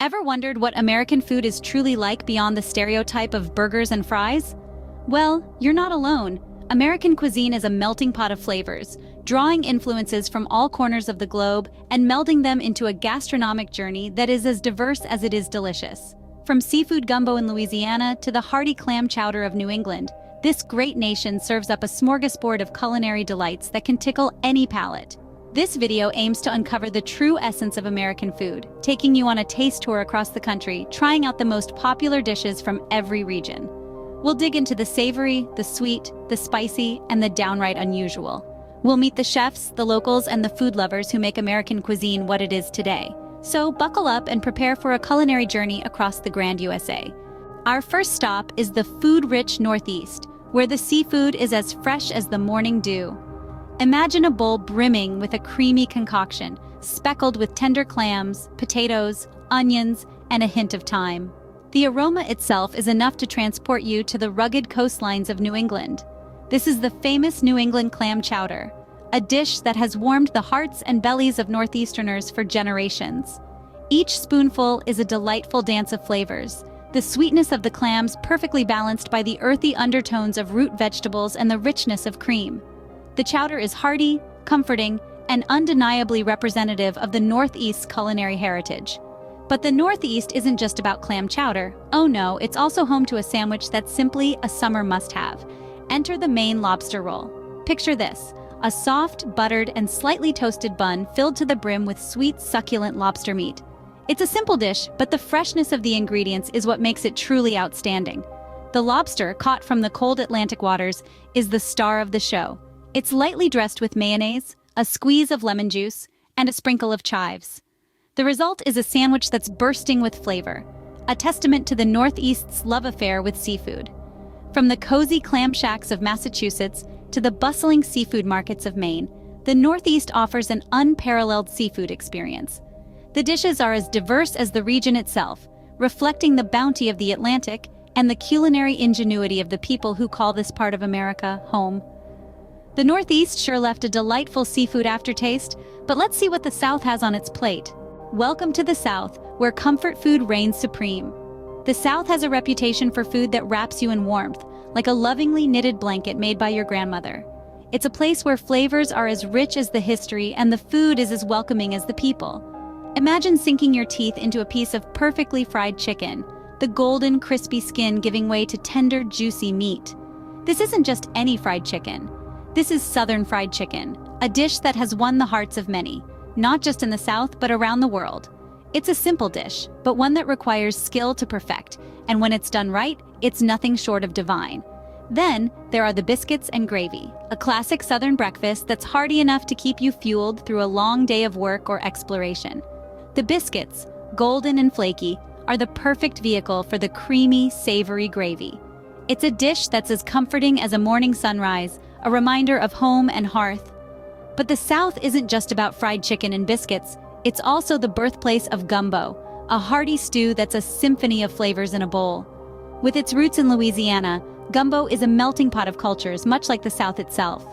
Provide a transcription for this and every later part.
Ever wondered what American food is truly like beyond the stereotype of burgers and fries? Well, you're not alone. American cuisine is a melting pot of flavors, drawing influences from all corners of the globe and melding them into a gastronomic journey that is as diverse as it is delicious. From seafood gumbo in Louisiana to the hearty clam chowder of New England, this great nation serves up a smorgasbord of culinary delights that can tickle any palate. This video aims to uncover the true essence of American food, taking you on a taste tour across the country, trying out the most popular dishes from every region. We'll dig into the savory, the sweet, the spicy, and the downright unusual. We'll meet the chefs, the locals, and the food lovers who make American cuisine what it is today. So buckle up and prepare for a culinary journey across the grand USA. Our first stop is the food-rich Northeast, where the seafood is as fresh as the morning dew. Imagine a bowl brimming with a creamy concoction, speckled with tender clams, potatoes, onions, and a hint of thyme. The aroma itself is enough to transport you to the rugged coastlines of New England. This is the famous New England clam chowder, a dish that has warmed the hearts and bellies of Northeasterners for generations. Each spoonful is a delightful dance of flavors, the sweetness of the clams perfectly balanced by the earthy undertones of root vegetables and the richness of cream. The chowder is hearty, comforting, and undeniably representative of the Northeast's culinary heritage. But the Northeast isn't just about clam chowder. Oh no, it's also home to a sandwich that's simply a summer must-have. Enter the Maine lobster roll. Picture this, a soft, buttered, and slightly toasted bun filled to the brim with sweet, succulent lobster meat. It's a simple dish, but the freshness of the ingredients is what makes it truly outstanding. The lobster, caught from the cold Atlantic waters, is the star of the show. It's lightly dressed with mayonnaise, a squeeze of lemon juice, and a sprinkle of chives. The result is a sandwich that's bursting with flavor, a testament to the Northeast's love affair with seafood. From the cozy clam shacks of Massachusetts to the bustling seafood markets of Maine, the Northeast offers an unparalleled seafood experience. The dishes are as diverse as the region itself, reflecting the bounty of the Atlantic and the culinary ingenuity of the people who call this part of America home. The Northeast sure left a delightful seafood aftertaste, but let's see what the South has on its plate. Welcome to the South, where comfort food reigns supreme. The South has a reputation for food that wraps you in warmth, like a lovingly knitted blanket made by your grandmother. It's a place where flavors are as rich as the history and the food is as welcoming as the people. Imagine sinking your teeth into a piece of perfectly fried chicken, the golden, crispy skin giving way to tender, juicy meat. This isn't just any fried chicken. This is Southern fried chicken, a dish that has won the hearts of many, not just in the South, but around the world. It's a simple dish, but one that requires skill to perfect, and when it's done right, it's nothing short of divine. Then, there are the biscuits and gravy, a classic Southern breakfast that's hearty enough to keep you fueled through a long day of work or exploration. The biscuits, golden and flaky, are the perfect vehicle for the creamy, savory gravy. It's a dish that's as comforting as a morning sunrise, a reminder of home and hearth. But the South isn't just about fried chicken and biscuits, it's also the birthplace of gumbo, a hearty stew that's a symphony of flavors in a bowl. With its roots in Louisiana, gumbo is a melting pot of cultures, much like the South itself.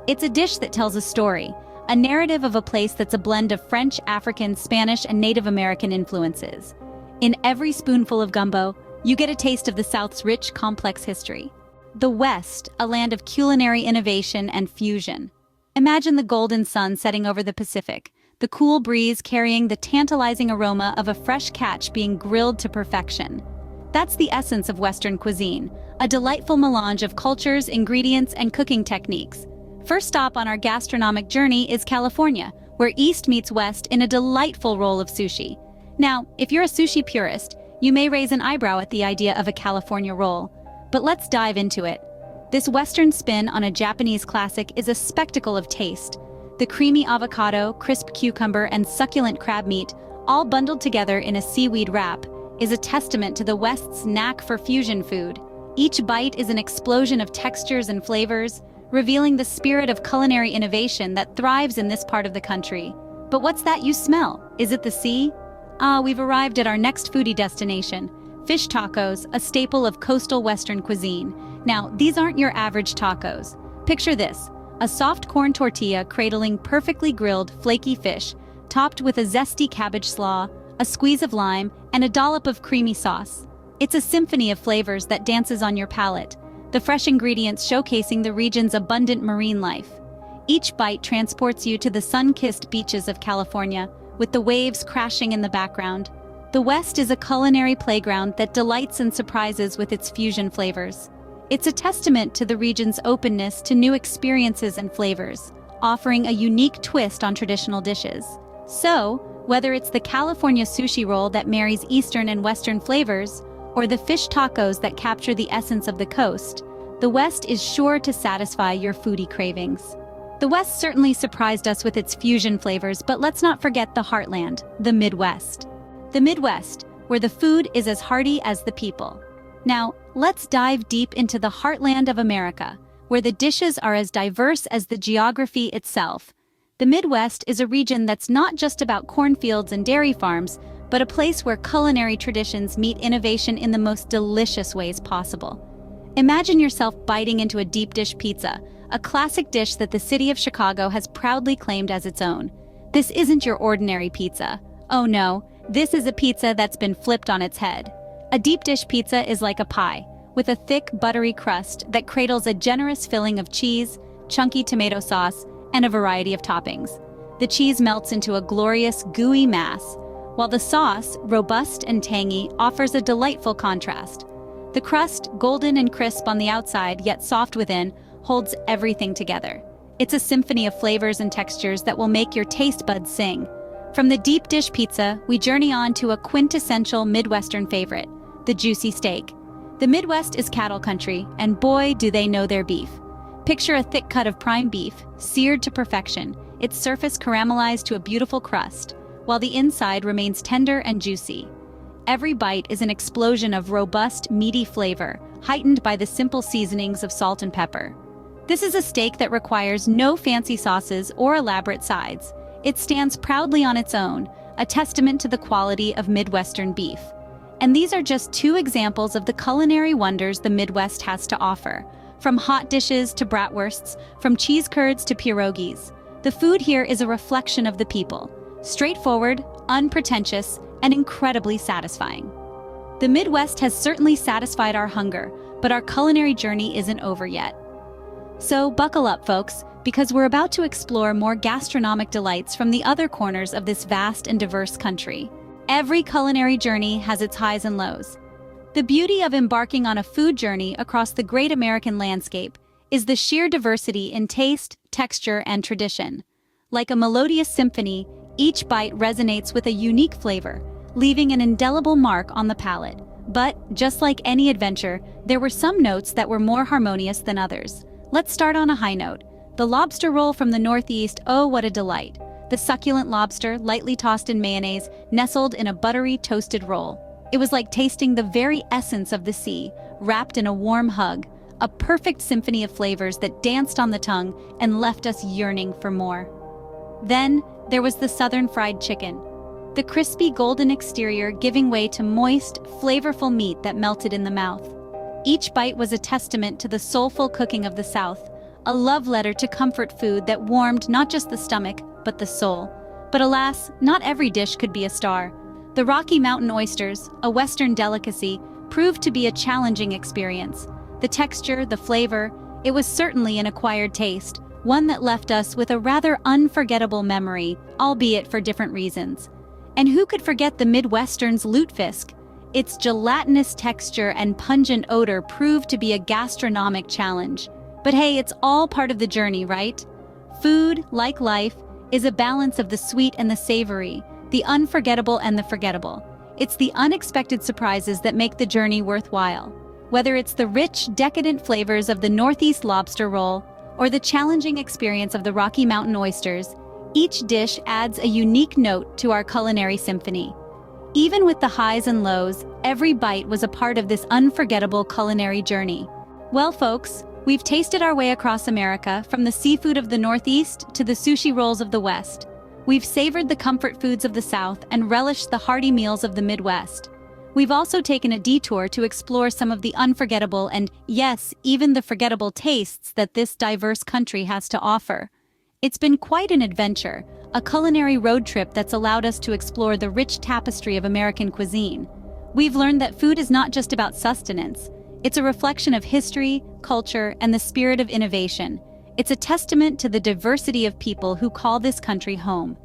It's a dish that tells a story, a narrative of a place that's a blend of French, African, Spanish, and Native American influences. In every spoonful of gumbo, you get a taste of the South's rich, complex history. The West, a land of culinary innovation and fusion. Imagine the golden sun setting over the Pacific, the cool breeze carrying the tantalizing aroma of a fresh catch being grilled to perfection. That's the essence of Western cuisine, a delightful melange of cultures, ingredients, and cooking techniques. First stop on our gastronomic journey is California, where East meets West in a delightful roll of sushi. Now, if you're a sushi purist, you may raise an eyebrow at the idea of a California roll. But let's dive into it. This Western spin on a Japanese classic is a spectacle of taste. The creamy avocado, crisp cucumber, and succulent crab meat, all bundled together in a seaweed wrap, is a testament to the West's knack for fusion food. Each bite is an explosion of textures and flavors, revealing the spirit of culinary innovation that thrives in this part of the country. But what's that you smell? Is it the sea? We've arrived at our next foodie destination. Fish tacos, a staple of coastal Western cuisine. Now, these aren't your average tacos. Picture this, a soft corn tortilla cradling perfectly grilled, flaky fish, topped with a zesty cabbage slaw, a squeeze of lime, and a dollop of creamy sauce. It's a symphony of flavors that dances on your palate, the fresh ingredients showcasing the region's abundant marine life. Each bite transports you to the sun-kissed beaches of California, with the waves crashing in the background. The West is a culinary playground that delights and surprises with its fusion flavors. It's a testament to the region's openness to new experiences and flavors, offering a unique twist on traditional dishes. So, whether it's the California sushi roll that marries Eastern and Western flavors, or the fish tacos that capture the essence of the coast, the West is sure to satisfy your foodie cravings. The West certainly surprised us with its fusion flavors, but let's not forget the heartland, the Midwest. The Midwest, where the food is as hearty as the people. Now, let's dive deep into the heartland of America, where the dishes are as diverse as the geography itself. The Midwest is a region that's not just about cornfields and dairy farms, but a place where culinary traditions meet innovation in the most delicious ways possible. Imagine yourself biting into a deep dish pizza, a classic dish that the city of Chicago has proudly claimed as its own. This isn't your ordinary pizza. Oh no, this is a pizza that's been flipped on its head. A deep dish pizza is like a pie, with a thick, buttery crust that cradles a generous filling of cheese, chunky tomato sauce, and a variety of toppings. The cheese melts into a glorious, gooey mass, while the sauce, robust and tangy, offers a delightful contrast. The crust, golden and crisp on the outside, yet soft within, holds everything together. It's a symphony of flavors and textures that will make your taste buds sing. From the deep dish pizza, we journey on to a quintessential Midwestern favorite, the juicy steak. The Midwest is cattle country, and boy, do they know their beef. Picture a thick cut of prime beef, seared to perfection, its surface caramelized to a beautiful crust, while the inside remains tender and juicy. Every bite is an explosion of robust, meaty flavor, heightened by the simple seasonings of salt and pepper. This is a steak that requires no fancy sauces or elaborate sides. It stands proudly on its own, a testament to the quality of Midwestern beef. And these are just two examples of the culinary wonders the Midwest has to offer. From hot dishes to bratwursts, from cheese curds to pierogies, the food here is a reflection of the people. Straightforward, unpretentious, and incredibly satisfying. The Midwest has certainly satisfied our hunger, but our culinary journey isn't over yet. So buckle up, folks, because we're about to explore more gastronomic delights from the other corners of this vast and diverse country. Every culinary journey has its highs and lows. The beauty of embarking on a food journey across the great American landscape is the sheer diversity in taste, texture, and tradition. Like a melodious symphony, each bite resonates with a unique flavor, leaving an indelible mark on the palate. But, just like any adventure, there were some notes that were more harmonious than others. Let's start on a high note. The lobster roll from the Northeast, oh what a delight. The succulent lobster, lightly tossed in mayonnaise, nestled in a buttery, toasted roll. It was like tasting the very essence of the sea, wrapped in a warm hug, a perfect symphony of flavors that danced on the tongue and left us yearning for more. Then, there was the southern fried chicken. The crispy golden exterior giving way to moist, flavorful meat that melted in the mouth. Each bite was a testament to the soulful cooking of the South, a love letter to comfort food that warmed not just the stomach, but the soul. But alas, not every dish could be a star. The Rocky Mountain oysters, a Western delicacy, proved to be a challenging experience. The texture, the flavor, it was certainly an acquired taste, one that left us with a rather unforgettable memory, albeit for different reasons. And who could forget the Midwestern's lutefisk? Its gelatinous texture and pungent odor proved to be a gastronomic challenge. But hey, it's all part of the journey, right? Food, like life, is a balance of the sweet and the savory, the unforgettable and the forgettable. It's the unexpected surprises that make the journey worthwhile. Whether it's the rich, decadent flavors of the Northeast lobster roll or the challenging experience of the Rocky Mountain oysters, each dish adds a unique note to our culinary symphony. Even with the highs and lows, every bite was a part of this unforgettable culinary journey. Well, folks, we've tasted our way across America, from the seafood of the Northeast to the sushi rolls of the West. We've savored the comfort foods of the South and relished the hearty meals of the Midwest. We've also taken a detour to explore some of the unforgettable and, yes, even the forgettable tastes that this diverse country has to offer. It's been quite an adventure, a culinary road trip that's allowed us to explore the rich tapestry of American cuisine. We've learned that food is not just about sustenance. It's a reflection of history, culture, and the spirit of innovation. It's a testament to the diversity of people who call this country home.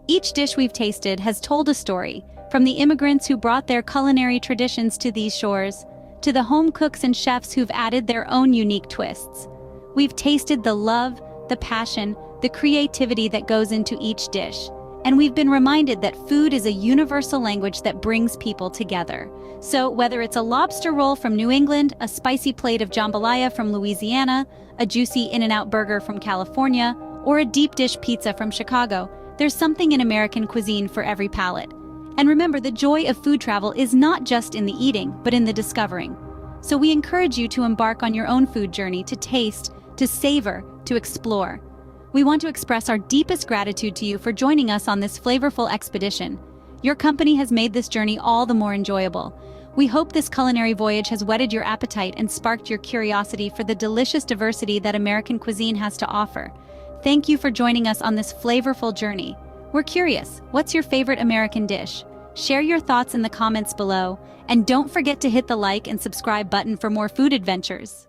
Each dish we've tasted has told a story, from the immigrants who brought their culinary traditions to these shores, to the home cooks and chefs who've added their own unique twists. We've tasted the love, the passion, the creativity that goes into each dish. And we've been reminded that food is a universal language that brings people together. So whether it's a lobster roll from New England, a spicy plate of jambalaya from Louisiana, a juicy In-N-Out burger from California, or a deep dish pizza from Chicago, there's something in American cuisine for every palate. And remember, the joy of food travel is not just in the eating, but in the discovering. So we encourage you to embark on your own food journey, to taste, to savor, to explore. We want to express our deepest gratitude to you for joining us on this flavorful expedition. Your company has made this journey all the more enjoyable. We hope this culinary voyage has whetted your appetite and sparked your curiosity for the delicious diversity that American cuisine has to offer. Thank you for joining us on this flavorful journey. We're curious, what's your favorite American dish? Share your thoughts in the comments below, and don't forget to hit the like and subscribe button for more food adventures.